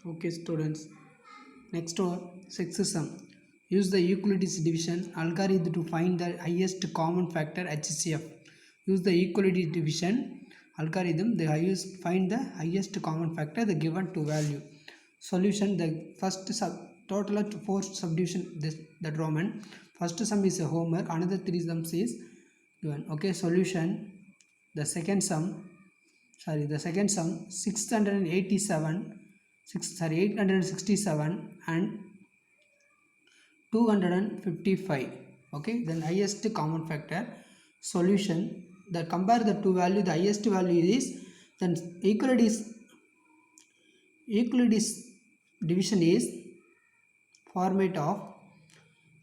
Okay, students. Next one, sexism. Use the Euclid's division algorithm to find the highest common factor HCF. Use the Euclid's division algorithm. The highest find the highest common factor. The given two value. Solution. The first total of four subdivision. That Roman. First sum is a homework. Another three sums is given. Okay. Solution. The second sum. The second sum 687 867 and 255. Okay, then highest common factor. Solution, the compare the two value, the highest value is, then Euclid's division is format of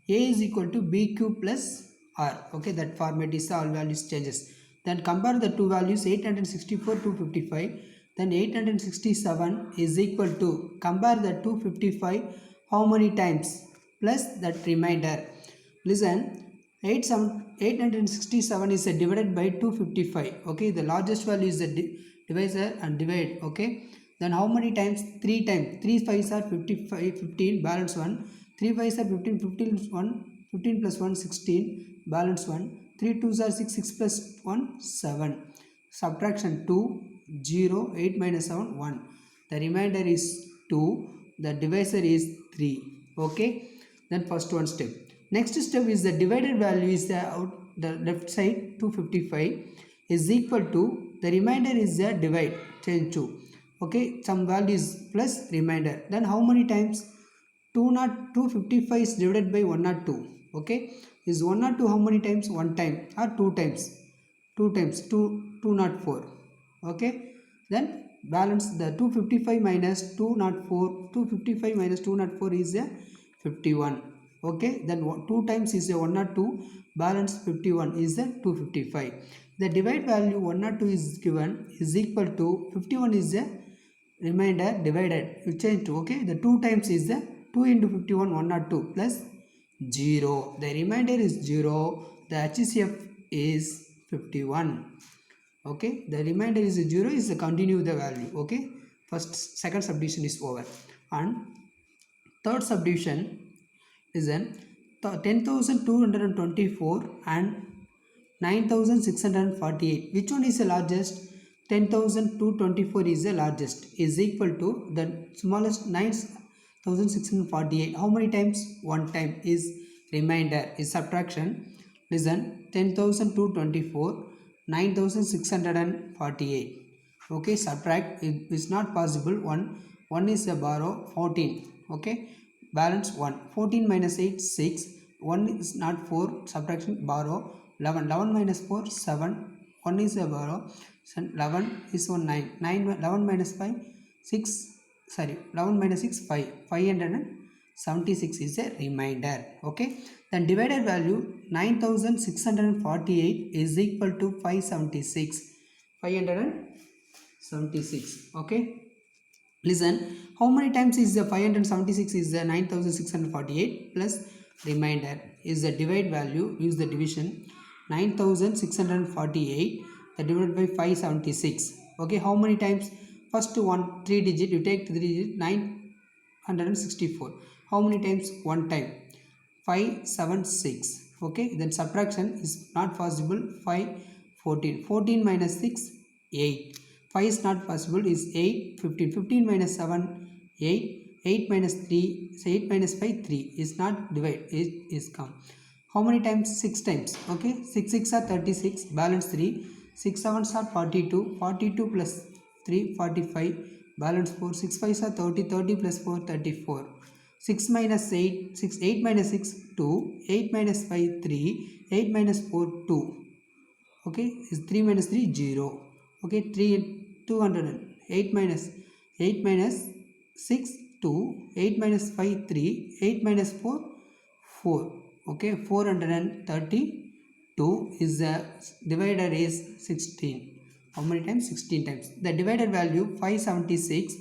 A is equal to BQ plus R. Okay, that format is all values changes. Then compare the two values 864 to 55. Then 867 is equal to, compare the 255 how many times plus that remainder. Listen, 867 is divided by 255. Okay, the largest value is the divisor and divide. Okay, then how many times? 3 times. 3 5s are 55, 15, balance 1. 3 5s are 15, 15 plus 1, 15 plus 1, 16, balance 1. 3 2s are 6, 6 plus 1, 7. Subtraction 2, 0, 8 minus 7, 1. The remainder is 2. The divisor is 3. Okay. Then first one step. Next step is the divided value is the left side 255 is equal to, the remainder is the divide, change 2. Okay, some value is plus remainder. Then how many times? 255 is divided by 102. Okay, is 102 how many times? One time or two times? Two times, 204. Okay, then balance the 255 minus 204. 255 minus 204 is a 51. Okay, then 2 times is a 102, balance 51 is a 255. The divide value 102 is given is equal to 51 is a remainder divided. You change to, okay, the 2 times is the 2 into 51 102 plus 0. The remainder is 0. The HCF is 51. Okay, the remainder is 0 is the continue the value. Okay, second subdivision is over, and third subdivision is then 10,224 and 9,648. Which one is the largest? 10,224 is the largest, is equal to the smallest 9,648. How many times? One time is remainder, is subtraction. Listen, 10,224, 9,648. Okay, subtract, it is not possible. One is a borrow, 14. Okay, balance 1. 14 minus 8, 6. 1 is not 4, subtraction, borrow 11. 11 minus 4, 7. 1 is a borrow, 11 is 1, 9. 11 minus 5, 6. 11 minus 6, 5. 576 is a remainder. Okay, then divided value 9,648 is equal to 576. 576. Okay, listen, how many times is the 576 is the 9,648 plus remainder is the divide value. Use the division 9,648 the divided by 576. Okay, how many times? First one 3 digit, you take 3 digit, 964. How many times? One time, 576. Okay, then subtraction is not possible. 5 14. 14 minus 6, 8. 5 is not possible, is 8. 15. 15 minus 7, 8. 8 minus 3, so 8 minus 5, 3 is not divide, it is come. How many times? 6 times. Okay, 6 6 are 36, balance 3. 6 7s are 42. 42 plus 3, 45, balance 4. 6 5s are 30. 30 plus 4, 34. 6 minus 8, 6, 8 minus 6, 2. 8 minus 5, 3. 8 minus 4, 2. Okay, is 3 minus 3, 0. Okay, 200. 8 minus 6, 2. 8 minus 5, 3. 8 minus 4, 4. Okay, 432 is the divider is 16. How many times? 16 times. The divided value 576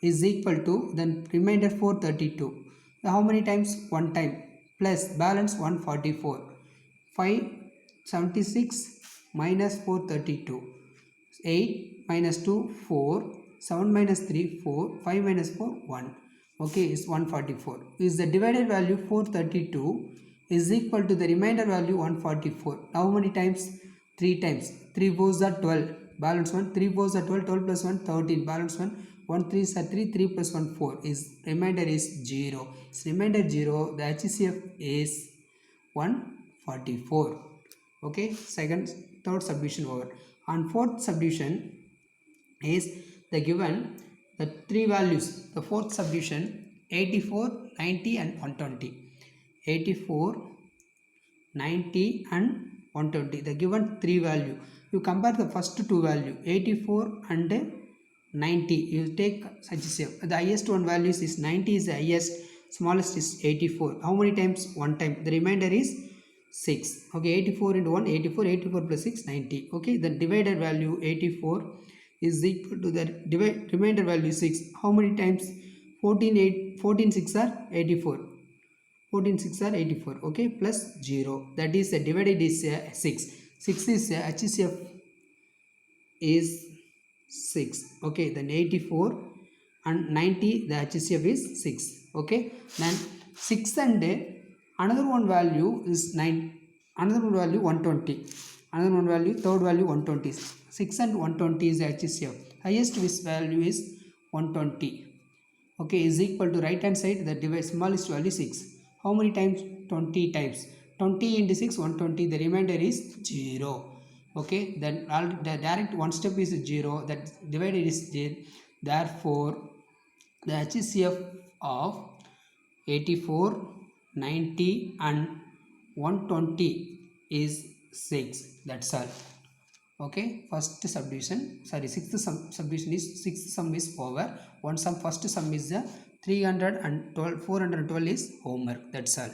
is equal to, then remainder 432. How many times? One time, plus balance 144. 576 minus 432. 8 minus 2, 4. 7 minus 3 4, 5 minus 4 1. Okay, is 144. Is the divided value 432 is equal to the remainder value 144. How many times? 3 times. 3 fours are 12, balance 1. 3 fours are 12, 12 plus 1 13, balance 1. 1 3s are 3, 3 plus 1 4. Is remainder is 0. Is remainder 0. The HCF is 144. Okay, third subdivision over. On fourth subdivision is the given the three values. The fourth subdivision 84, 90 and 120. 84, 90 and 120. The given three value. You compare the first two value 84 and 90. You take HCF. The highest one values is 90 is the highest, smallest is 84. How many times? One time. The remainder is 6. Okay, 84 into 1 84, 84 plus 6 90. Okay, the divided value 84 is equal to the remainder value 6. How many times? 14 6 are 84. 14 6 are 84. Okay, plus 0. That is the divided is 6. 6 is HCF is 6. Okay, then 84 and 90 the HCF is 6. Okay, then 6 and another one value is 9, another one value 120, another one value, third value 120. 6 and 120 is HCF. Highest value is 120. Okay, is equal to right hand side the smallest value 6. How many times? 20 times. 20 into 6 120. The remainder is 0. Okay, then the direct one step is 0. That divided is 0. Therefore the HCF of 84, 90 and 120 is 6. That's all. Okay, first subdivision, sorry, sixth subdivision is, sixth sum is over. One sum, first sum is the 312, 412 is homework. That's all.